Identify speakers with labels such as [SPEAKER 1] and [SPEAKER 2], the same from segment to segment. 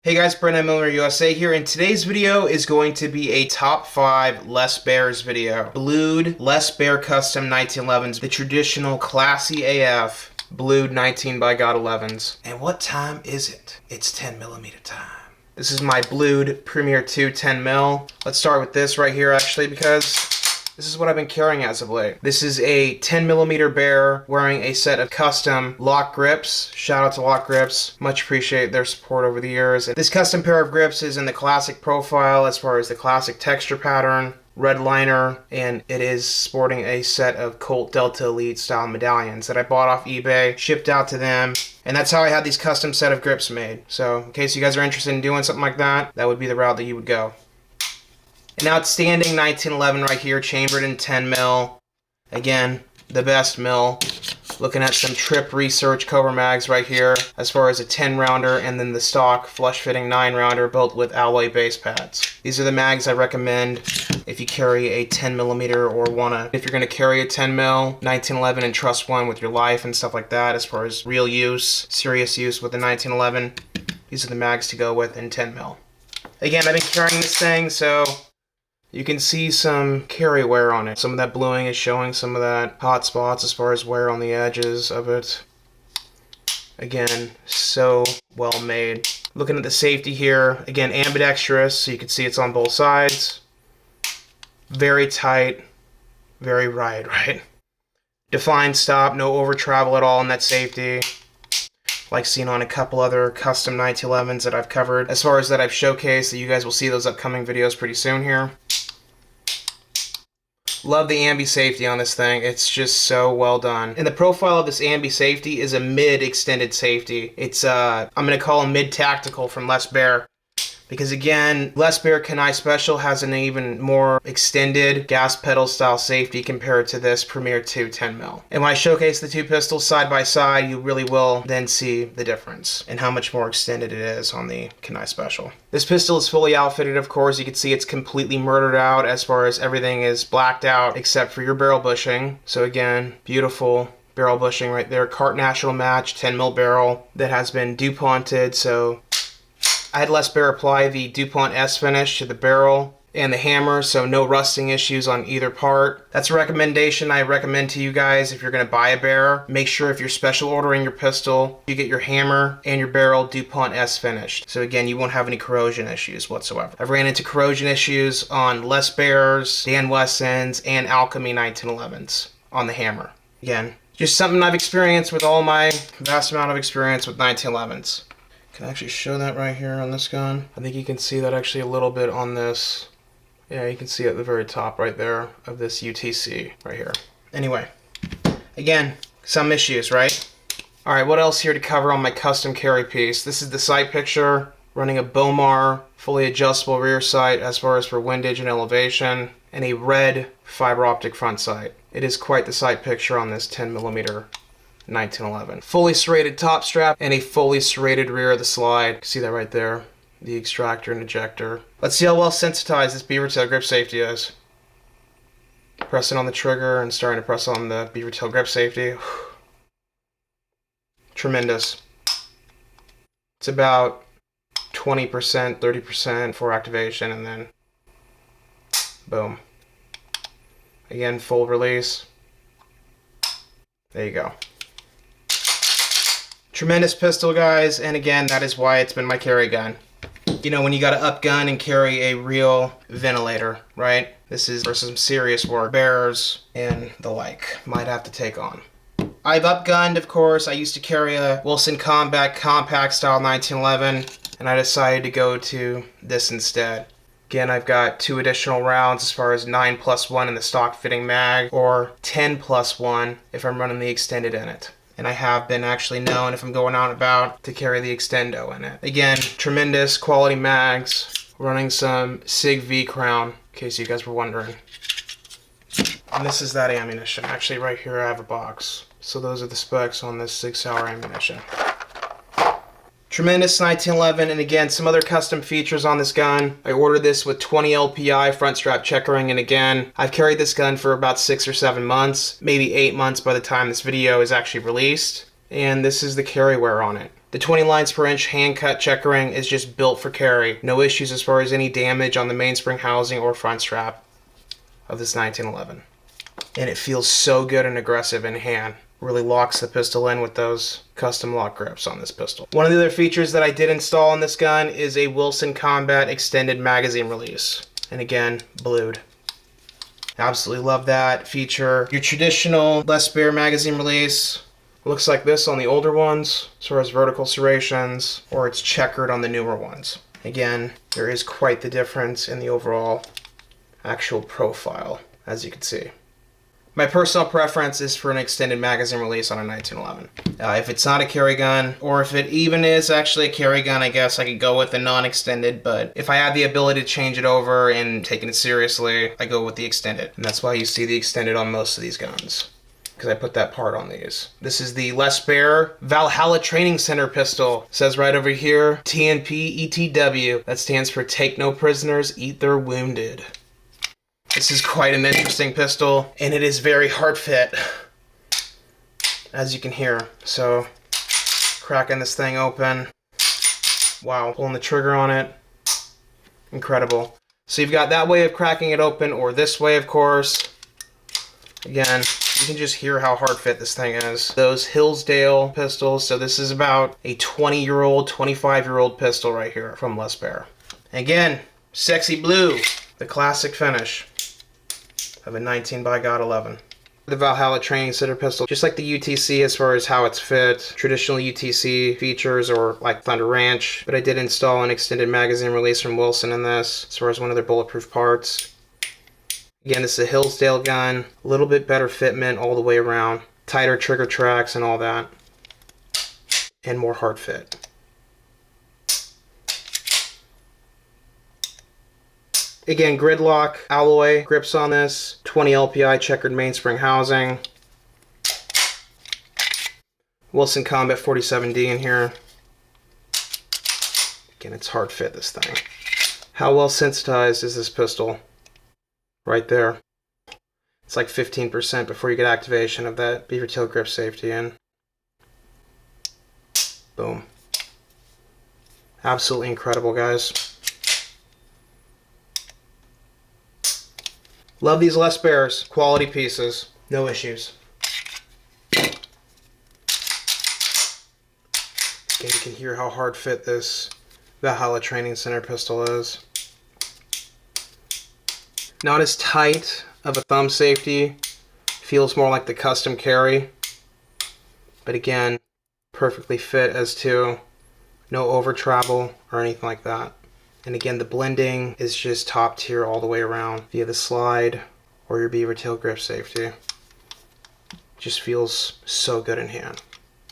[SPEAKER 1] Hey guys, Brennan Miller USA here, and today's video is going to be a top 5 Les Baers video. Blued Les Baer Custom 1911s, the traditional classy AF blued 19 by God 11s. And what time is it? It's 10mm time. This is my blued Premier 2 10mm. Let's start with this right here actually, because this is what I've been carrying as of late. This is a 10mm Baer wearing a set of custom LOK Grips. Shout out to LOK Grips. Much appreciate their support over the years. This custom pair of grips is in the classic profile as far as the classic texture pattern, red liner, and it is sporting a set of Colt Delta Elite style medallions that I bought off eBay, shipped out to them, and that's how I had these custom set of grips made. So in case you guys are interested in doing something like that, that would be the route that you would go. An outstanding 1911 right here, chambered in 10mm. Again, the best mill. Looking at some Tripp Research CobraMags right here, as far as a 10 rounder, and then the stock flush fitting 9 rounder built with alloy base pads. These are the mags I recommend if you carry a 10mm or if you're going to carry a 10mm 1911 and trust one with your life and stuff like that, as far as real use, serious use with the 1911. These are the mags to go with in 10mm. Again, I've been carrying this thing, so you can see some carry wear on it. Some of that bluing is showing some of that hot spots as far as wear on the edges of it. Again, so well made. Looking at the safety here, again, ambidextrous, so you can see it's on both sides. Very tight, very right? Defined stop, no over travel at all in that safety, like seen on a couple other custom 1911s that I've covered. As far as that I've showcased, that you guys will see those upcoming videos pretty soon here. Love the ambi safety on this thing. It's just so well done. And the profile of this ambi safety is a mid-extended safety. It's I'm going to call them mid-tactical from Les Baer. Because again, Les Baer Kenai Special has an even more extended gas pedal style safety compared to this Premier 2 10mm. And when I showcase the two pistols side by side, you really will then see the difference and how much more extended it is on the Kenai Special. This pistol is fully outfitted, of course. You can see it's completely murdered out as far as everything is blacked out except for your barrel bushing. So again, beautiful barrel bushing right there. Cart National Match 10mm barrel that has been DuPonted, so I had Les Baer apply the DuPont S finish to the barrel and the hammer, so no rusting issues on either part. That's a recommendation I recommend to you guys if you're going to buy a Baer. Make sure if you're special ordering your pistol, you get your hammer and your barrel DuPont S finished. So again, you won't have any corrosion issues whatsoever. I've ran into corrosion issues on Les Baers, Dan Wessons, and Alchemy 1911s on the hammer. Again, just something I've experienced with all my vast amount of experience with 1911s. Can actually show that right here on this gun. I think you can see that actually a little bit on this. Yeah, you can see at the very top right there of this UTC right here. Anyway, again, some issues, right? All right, what else here to cover on my custom carry piece? This is the sight picture, running a Bomar fully adjustable rear sight as far as for windage and elevation, and a red fiber optic front sight. It is quite the sight picture on this 10mm 1911. Fully serrated top strap and a fully serrated rear of the slide. See that right there? The extractor and ejector. Let's see how well sensitized this beaver tail grip safety is. Pressing on the trigger and starting to press on the beaver tail grip safety. Tremendous. It's about 20%, 30% for activation, and then boom. Again, full release. There you go. Tremendous pistol, guys, and again, that is why it's been my carry gun. You know, when you gotta upgun and carry a real ventilator, right? This is for some serious work. Bears and the like might have to take on. I've upgunned, of course. I used to carry a Wilson Combat Compact style 1911, and I decided to go to this instead. Again, I've got 2 additional rounds as far as 9+1 in the stock fitting mag, or 10+1 if I'm running the extended in it. And I have been actually known, if I'm going out and about, to carry the extendo in it. Again, tremendous quality mags, running some SIG V Crown, in case you guys were wondering. And this is that ammunition. Actually, right here I have a box. So those are the specs on this 6 Sauer ammunition. Tremendous 1911, and again, some other custom features on this gun. I ordered this with 20 LPI front strap checkering, and again, I've carried this gun for about 6 or 7 months, maybe 8 months by the time this video is actually released. And this is the carry wear on it. The 20 lines per inch hand cut checkering is just built for carry. No issues as far as any damage on the mainspring housing or front strap of this 1911. And it feels so good and aggressive in hand. Really locks the pistol in with those custom lock grips on this pistol. One of the other features that I did install on this gun is a Wilson Combat extended magazine release. And again, blued. Absolutely love that feature. Your traditional Les Baer magazine release looks like this on the older ones, as far as vertical serrations, or it's checkered on the newer ones. Again, there is quite the difference in the overall actual profile, as you can see. My personal preference is for an extended magazine release on a 1911. If it's not a carry gun, or if it even is actually a carry gun, I guess I could go with the non-extended, but if I have the ability to change it over and taking it seriously, I go with the extended. And that's why you see the extended on most of these guns, because I put that part on these. This is the Les Baer Valhalla Training Center pistol. It says right over here, TNP ETW. That stands for Take No Prisoners, Eat Their Wounded. This is quite an interesting pistol, and it is very hard fit, as you can hear. So, cracking this thing open. Wow, pulling the trigger on it. Incredible. So you've got that way of cracking it open, or this way, of course. Again, you can just hear how hard fit this thing is. Those Hillsdale pistols, so this is about a 20-year-old, 25-year-old pistol right here from Les Baer. Again, sexy blue, the classic finish of a 19 by God 11. The Valhalla Training Center pistol, just like the UTC as far as how it's fit, traditional UTC features or like Thunder Ranch, but I did install an extended magazine release from Wilson in this as far as one of their bulletproof parts. Again, this is a Hillsdale gun, a little bit better fitment all the way around, tighter trigger tracks and all that, and more hard fit. Again, gridlock alloy grips on this, 20 LPI checkered mainspring housing. Wilson Combat 47D in here. Again, it's hard fit, this thing. How well sensitized is this pistol? Right there. It's like 15% before you get activation of that beaver tail grip safety in. Boom. Absolutely incredible, guys. Love these Les Baers. Quality pieces. No issues. Again, you can hear how hard fit this Valhalla Training Center pistol is. Not as tight of a thumb safety. Feels more like the custom carry. But again, perfectly fit as to no over travel or anything like that. And again, the blending is just top tier all the way around via the slide or your beaver tail grip safety. Just feels so good in hand.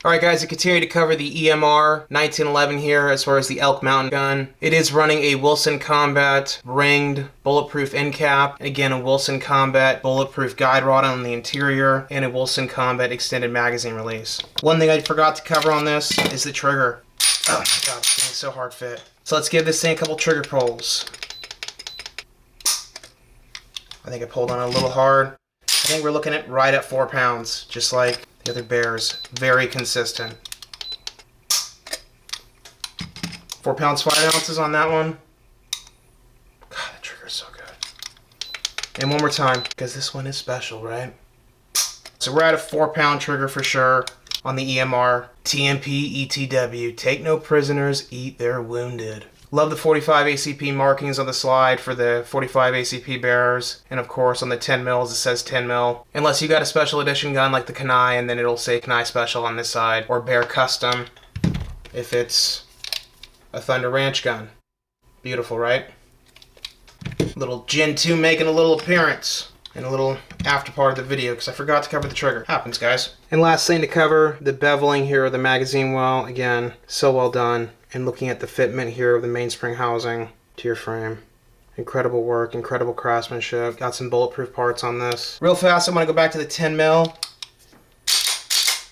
[SPEAKER 1] Alright guys, I continue to cover the EMR 1911 here as far as the elk mountain gun. It is running a Wilson Combat ringed bulletproof end cap. Again, a Wilson Combat bulletproof guide rod on the interior and a Wilson Combat extended magazine release. One thing I forgot to cover on this is the trigger. Oh my god, it's getting so hard fit. So let's give this thing a couple trigger pulls. I think I pulled on it a little hard. I think we're looking at right at 4 pounds, just like the other Baers. Very consistent. 4 pounds 5 ounces on that one. God, the trigger's so good. And one more time, because this one is special, right? So we're at a 4 pound trigger for sure on the EMR. TNP ETW. Take no prisoners, eat their wounded. Love the 45 ACP markings on the slide for the 45 ACP bearers. And of course on the 10 mils it says 10 mil. Unless you got a special edition gun like the Kanai, and then it'll say Kanai Special on this side. Or Baer Custom if it's a Thunder Ranch gun. Beautiful, right? Little Gen 2 making a little appearance in a little after part of the video because I forgot to cover the trigger. Happens, guys. And last thing to cover, the beveling here of the magazine well. Again, so well done. And looking at the fitment here of the mainspring housing to your frame. Incredible work, incredible craftsmanship. Got some bulletproof parts on this. Real fast, I'm going to go back to the 10 mil.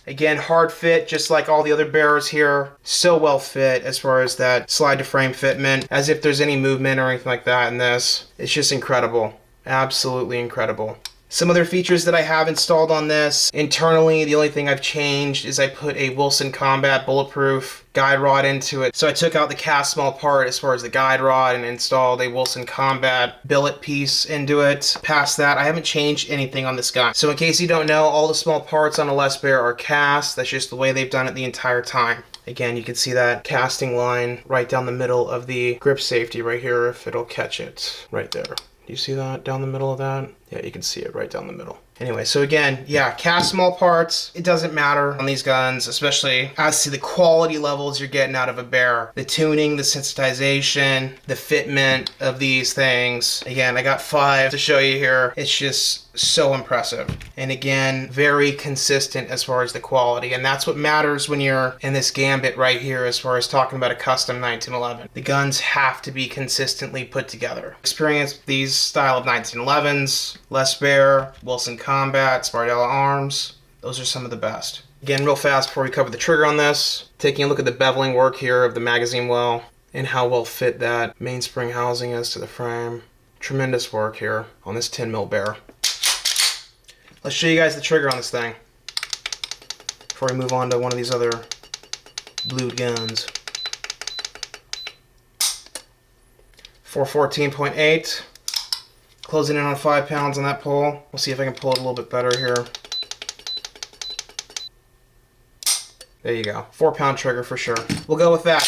[SPEAKER 1] Again, hard fit, just like all the other Baers here. So well fit as far as that slide to frame fitment. As if there's any movement or anything like that in this. It's just incredible. Absolutely incredible. Some other features that I have installed on this, internally, the only thing I've changed is I put a Wilson Combat bulletproof guide rod into it. So I took out the cast small part as far as the guide rod and installed a Wilson Combat billet piece into it. Past that, I haven't changed anything on this gun. So in case you don't know, all the small parts on a Les Baer are cast. That's just the way they've done it the entire time. Again, you can see that casting line right down the middle of the grip safety right here, if it'll catch it right there. Do you see that down the middle of that? Yeah, you can see it right down the middle. Anyway, so again, yeah, cast small parts. It doesn't matter on these guns, especially as to the quality levels you're getting out of a Baer. The tuning, the sensitization, the fitment of these things. Again, I got 5 to show you here. It's just so impressive. And again, very consistent as far as the quality. And that's what matters when you're in this gambit right here as far as talking about a custom 1911. The guns have to be consistently put together. Experience these style of 1911s, Les Baer, Wilson Combat, Spardella Arms. Those are some of the best. Again, real fast before we cover the trigger on this, taking a look at the beveling work here of the magazine well and how well fit that mainspring housing is to the frame. Tremendous work here on this 10mm Baer. Let's show you guys the trigger on this thing before we move on to one of these other blued guns. 414.8. Closing in on 5 pounds on that pull. We'll see if I can pull it a little bit better here. There you go. 4-pound trigger for sure. We'll go with that.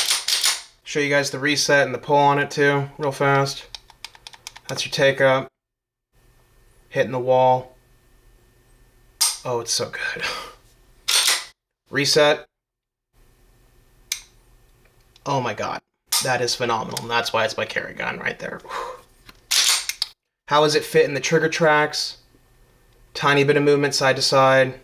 [SPEAKER 1] Show you guys the reset and the pull on it too, real fast. That's your take up. Hitting the wall. Oh, it's so good. Reset. Oh my god. That is phenomenal. And that's why it's my carry gun right there. How does it fit in the trigger tracks? Tiny bit of movement side to side.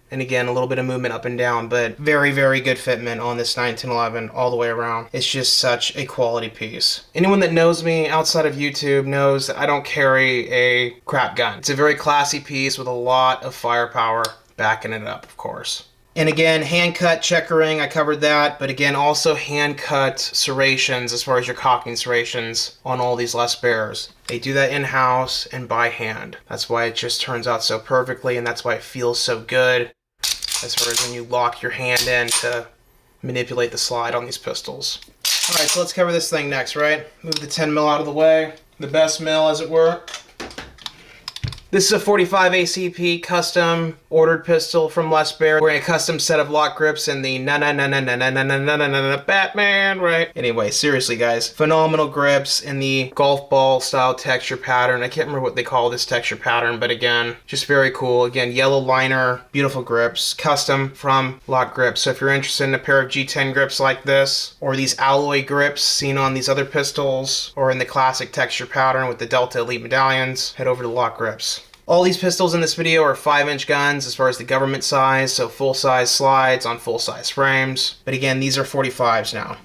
[SPEAKER 1] And again, a little bit of movement up and down, but very, very good fitment on this 1911 all the way around. It's just such a quality piece. Anyone that knows me outside of YouTube knows that I don't carry a crap gun. It's a very classy piece with a lot of firepower backing it up, of course. And again, hand cut checkering, I covered that, but again, also hand cut serrations as far as your cocking serrations on all these Les Baers. They do that in-house and by hand. That's why it just turns out so perfectly, and that's why it feels so good as far as when you lock your hand in to manipulate the slide on these pistols. Alright, so let's cover this thing next, right? Move the 10mm out of the way. The best mill, as it were. This is a 45 ACP custom ordered pistol from Les Baer. Wearing a custom set of LOK grips and the Batman, right? Anyway, seriously guys, phenomenal grips in the golf ball style texture pattern. I can't remember what they call this texture pattern, but again, just very cool. Again, yellow liner, beautiful grips, custom from LOK Grips. So if you're interested in a pair of G10 grips like this, or these alloy grips seen on these other pistols, or in the classic texture pattern with the Delta Elite medallions, head over to LOK Grips. All these pistols in this video are 5-inch guns as far as the government size, so full-size slides on full-size frames. But again, these are 45s now.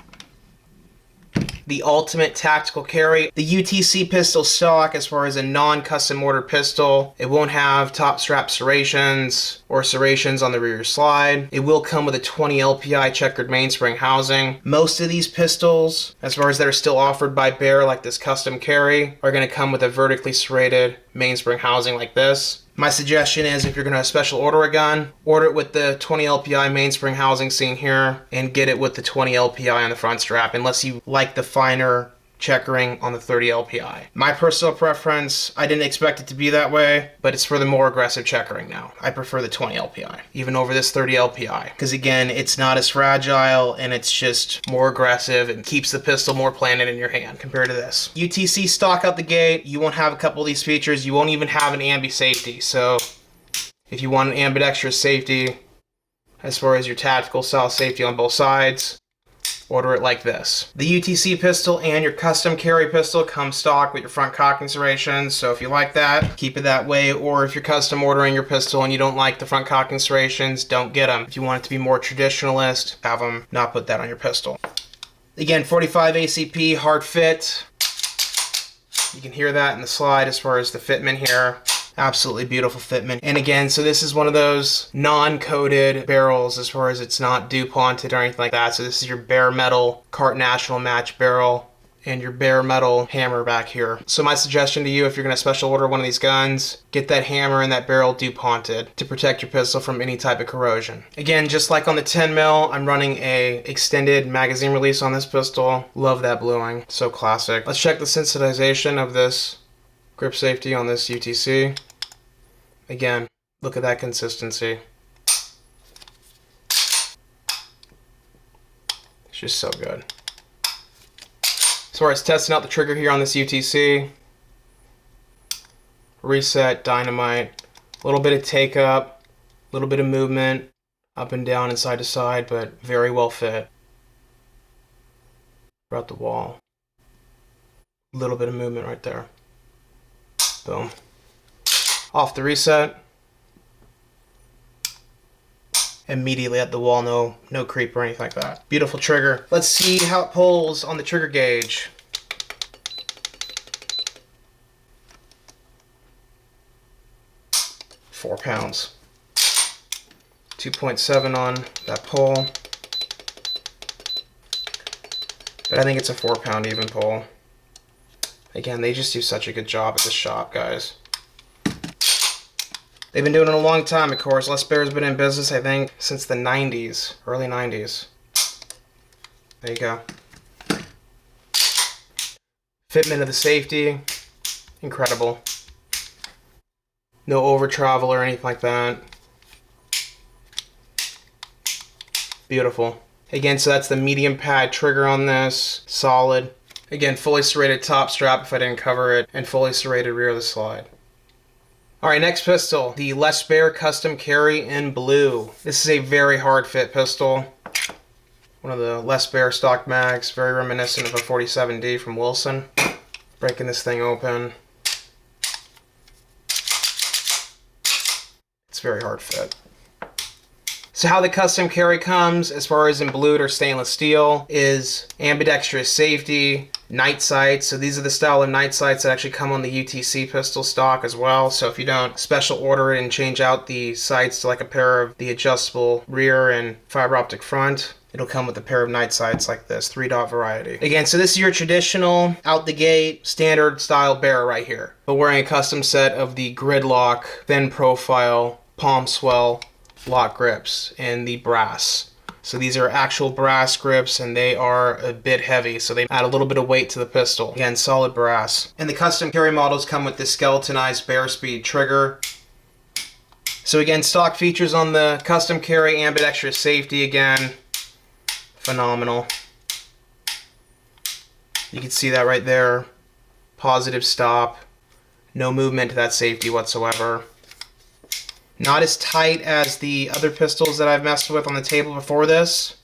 [SPEAKER 1] The ultimate tactical carry. The UTC pistol stock as far as a non-custom ordered pistol. It won't have top strap serrations or serrations on the rear slide. It will come with a 20 LPI checkered mainspring housing. Most of these pistols, as far as that are still offered by Baer like this custom carry, are going to come with a vertically serrated mainspring housing like this. My suggestion is if you're going to special order a gun, order it with the 20 LPI mainspring housing seen here and get it with the 20 LPI on the front strap unless you like the finer checkering on the 30 LPI. My personal preference, I didn't expect it to be that way, but it's for the more aggressive checkering now. I prefer the 20 LPI, even over this 30 LPI, because again, it's not as fragile and it's just more aggressive and keeps the pistol more planted in your hand compared to this. UTC stock out the gate, you won't have a couple of these features, you won't even have an ambi safety, so if you want an ambidextrous safety, as far as your tactical style safety on both sides, order it like this. The UTC pistol and your custom carry pistol come stock with your front cocking serrations, so if you like that, keep it that way, or if you're custom ordering your pistol and you don't like the front cocking serrations, don't get them. If you want it to be more traditionalist, have them not put that on your pistol. Again, 45 ACP, hard fit. You can hear that in the slide as far as the fitment here. Absolutely beautiful fitment. And again, so this is one of those non-coated barrels as far as it's not DuPonted or anything like that. So this is your bare metal Cart National match barrel. and your bare metal hammer back here. So my suggestion to you, if you're going to special order one of these guns, get that hammer and that barrel DuPonted to protect your pistol from any type of corrosion. Again, just like on the 10 mil, I'm running a extended magazine release on this pistol. Love that bluing, so classic. Let's check the sensitization of this grip safety on this UTC. Again, look at that consistency. It's just so good. As far as testing out the trigger here on this UTC, reset, dynamite, a little bit of take up, a little bit of movement, up and down and side to side, but very well fit. Throughout the wall. A little bit of movement right there. Boom. Off the reset. Immediately at the wall, no creep or anything like that. Beautiful trigger. Let's see how it pulls on the trigger gauge. £4. 2.7 on that pull. But I think it's a 4-pound even pull. Again, they just do such a good job at this shop, guys. They've been doing it a long time, of course. Les Baer's been in business, I think, since the 90s, early 90s. There you go. Fitment of the safety, incredible. No over travel or anything like that. Beautiful. Again, so that's the medium pad trigger on this, solid. Again, fully serrated top strap if I didn't cover it, and fully serrated rear of the slide. Alright, next pistol, the Les Baer Custom Carry in blue. This is a very hard fit pistol. One of the Les Baer stock mags, very reminiscent of a 47D from Wilson. Breaking this thing open. It's very hard fit. So how the custom carry comes, as far as in blued or stainless steel, is ambidextrous safety, night sights. So these are the style of night sights that actually come on the UTC pistol stock as well. So if you don't special order it and change out the sights to like a pair of the adjustable rear and fiber optic front, it'll come with a pair of night sights like this, 3-dot variety. Again, so this is your traditional, out the gate, standard style Baer right here. But wearing a custom set of the Gridlock, thin profile, palm swell, LOK grips in the brass. So these are actual brass grips and they are a bit heavy, so they add a little bit of weight to the pistol. Again, solid brass. And the custom carry models come with this skeletonized Baer speed trigger. So again, stock features on the custom carry, ambidextrous safety again. Phenomenal. You can see that right there. Positive stop. No movement to that safety whatsoever. Not as tight as the other pistols that I've messed with on the table before this,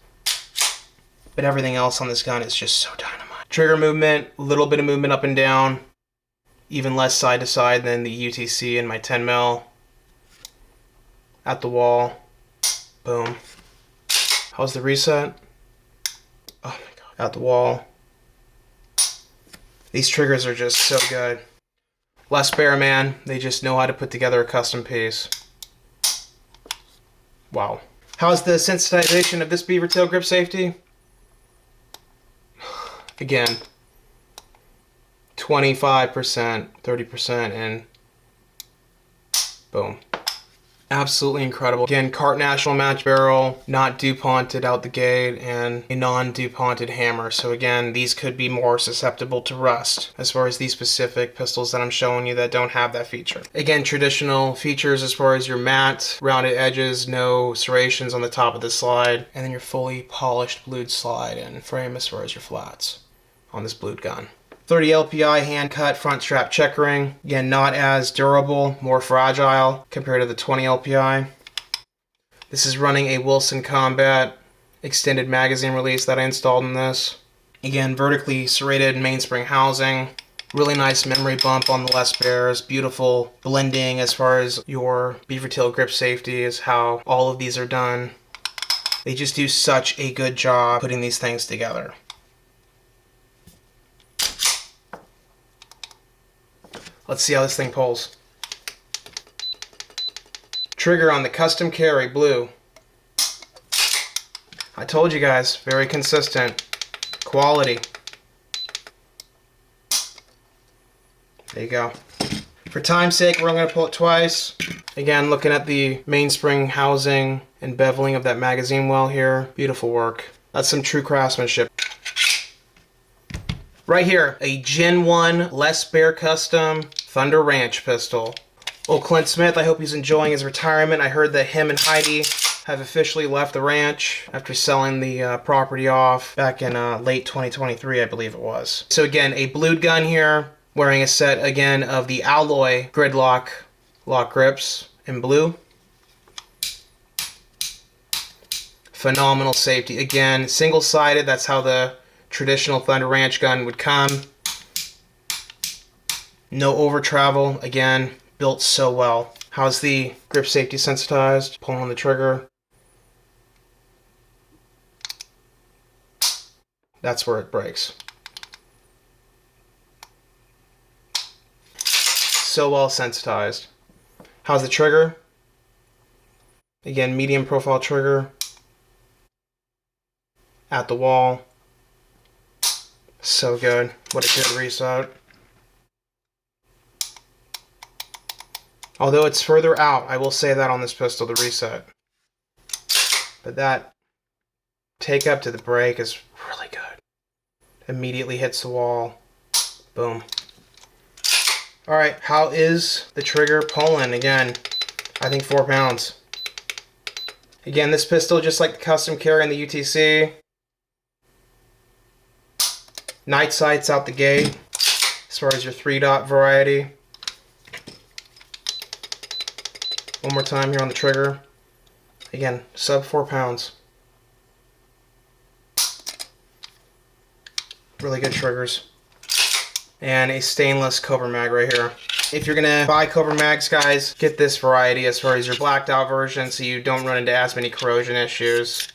[SPEAKER 1] but everything else on this gun is just so dynamite. Trigger movement, a little bit of movement up and down, even less side to side than the UTC in my 10 mil. At the wall, boom. How's the reset? Oh my god. At the wall. These triggers are just so good. Les Baer, man, they just know how to put together a custom piece. Wow. How's the sensitization of this beaver tail grip safety? Again, 25%, 30%, and boom. Absolutely incredible. Again, Cart National match barrel, not DuPonted out the gate, and a non-DuPonted hammer. So again, these could be more susceptible to rust as far as these specific pistols that I'm showing you that don't have that feature. Again, traditional features as far as your matte, rounded edges, no serrations on the top of the slide, and then your fully polished blued slide and frame as far as your flats on this blued gun. 30 LPI hand cut front strap checkering. Again, not as durable, more fragile compared to the 20 LPI. This is running a Wilson Combat extended magazine release that I installed in this. Again, vertically serrated mainspring housing. Really nice memory bump on the Les Baers. Beautiful blending as far as your beaver tail grip safety is how all of these are done. They just do such a good job putting these things together. Let's see how this thing pulls. Trigger on the custom carry, blue. I told you guys, very consistent. Quality. There you go. For time's sake, we're only going to pull it twice. Again, looking at the mainspring housing and beveling of that magazine well here. Beautiful work. That's some true craftsmanship. Right here, a Gen 1 Les Baer Custom Thunder Ranch pistol. Old Clint Smith, I hope he's enjoying his retirement. I heard that him and Heidi have officially left the ranch after selling the property off back in late 2023, I believe it was. So again, a blued gun here, wearing a set again of the alloy gridlock LOK Grips in blue. Phenomenal safety. Again, single-sided, that's how the traditional Thunder Ranch gun would come. No over travel, again, built so well. How's the grip safety sensitized? Pulling on the trigger. That's where it breaks. So well sensitized. How's the trigger? Again, medium profile trigger. At the wall. So good. What a good reset. Although it's further out, I will say that on this pistol, the reset. But that take up to the break is really good. Immediately hits the wall. Boom. Alright, how is the trigger pulling? Again, I think 4 pounds. Again, this pistol, just like the custom carry in the UTC. Night sights out the gate, as far as your 3-dot variety. One more time here on the trigger. Again, sub 4 pounds. Really good triggers. And a stainless CobraMag right here. If you're gonna buy CobraMags, guys, get this variety as far as your blacked out version so you don't run into as many corrosion issues.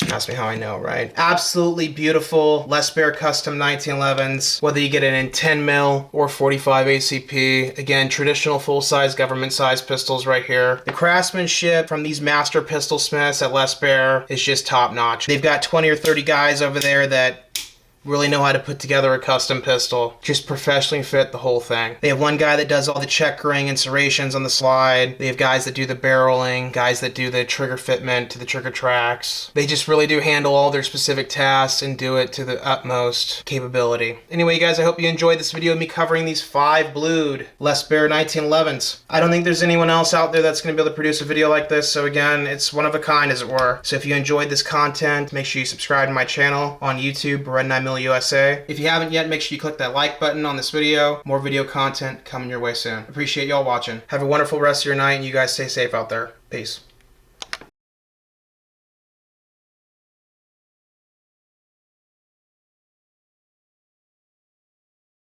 [SPEAKER 1] Ask me how I know, right? Absolutely beautiful Les Baer Custom 1911's, whether you get it in 10 mil or 45 ACP. Again, traditional full-size government-size pistols right here. The craftsmanship from these master pistol smiths at Les Baer is just top-notch. They've got 20 or 30 guys over there that really know how to put together a custom pistol. Just professionally fit the whole thing. They have one guy that does all the checkering and serrations on the slide. They have guys that do the barreling, guys that do the trigger fitment to the trigger tracks. They just really do handle all their specific tasks and do it to the utmost capability. Anyway, guys, I hope you enjoyed this video of me covering these 5 blued Les Baer 1911's. I don't think there's anyone else out there that's going to be able to produce a video like this, so again, it's one of a kind, as it were. So if you enjoyed this content, make sure you subscribe to my channel on YouTube, Beretta 9mm USA. If you haven't yet, make sure you click that like button on this video. More video content coming your way soon. Appreciate y'all watching. Have a wonderful rest of your night, and you guys stay safe out there. Peace.